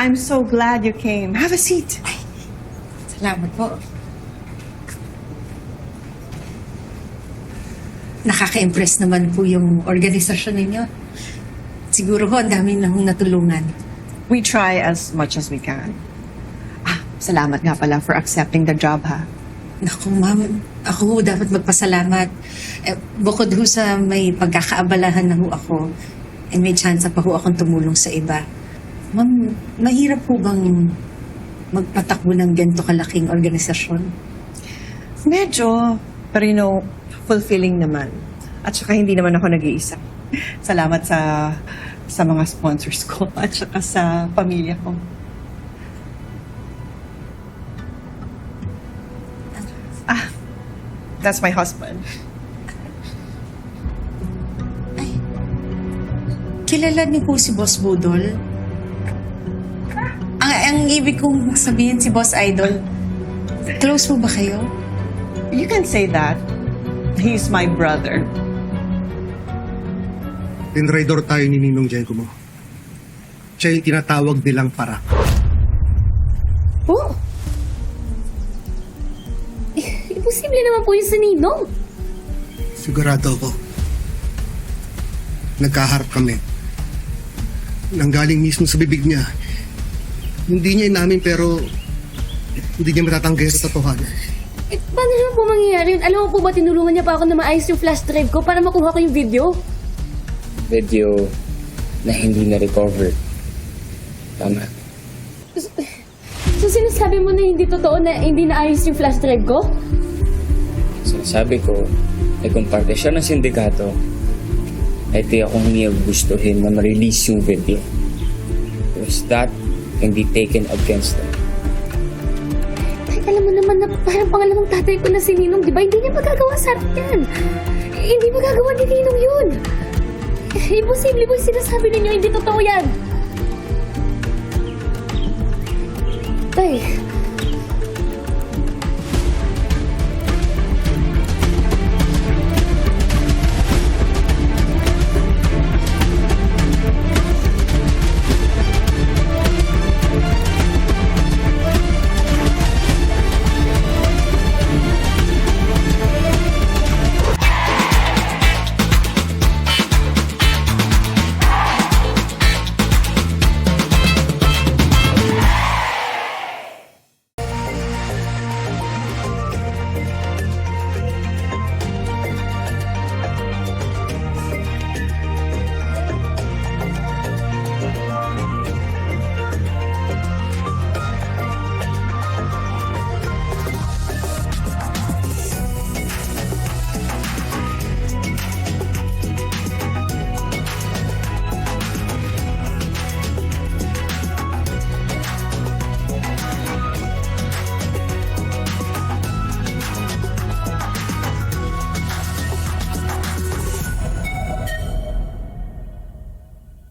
I'm so glad you came. Have a seat. Salamat po. Nakaka-impress naman po yung organisasyon ninyo. Siguro ho, ang dami nang natulungan. We try as much as we can. Salamat nga pala for accepting the job, ha? Naku, ma'am. Ako ho dapat magpasalamat. Bukod ho sa may pagkakaabalahan na ho ako, may chance pa ho akong tumulong sa iba. Ma'am, mahirap po bang magpatakbo ng ganito kalaking organisasyon? Medyo, pero fulfilling naman. At saka hindi naman ako nag-iisa. Salamat sa mga sponsors ko at saka sa pamilya ko. That's my husband. Kilala niyo po si Boss Budol? Ang ibig kong sabihin si Boss Idol, close po ba kayo? You can say that. He's my brother. Tinraidor tayo ni Ninong Jenko mo. Siya yung tinatawag nilang para. Po? Imposible naman po yung sa Ninong. Sigurado ako. Nagkaharap kami. Nanggaling mismo sa bibig niya. Hindi niya inamin pero hindi niya matatanggi sa totohanan. Paano naman po mangyayari yun? Alam mo po ba, tinulungan niya pa ako na maayos yung flash drive ko para makuha ko yung video? Video na hindi na-recover. Tama. So sinasabi mo na hindi totoo na hindi naayos yung flash drive ko? Sinasabi ko, kung parte siya ng sindikato, ay di akong niya gustuhin na ma-release yung video. Because that can be taken against them. Kahit alam mo naman na parang pangalamang tatay ko na si Ninong, di ba? Hindi niya magagawa sa akin yan. Hindi magagawa ni Ninong yun. Imposible po yung sinasabi ninyo, hindi totoo yan. Tay,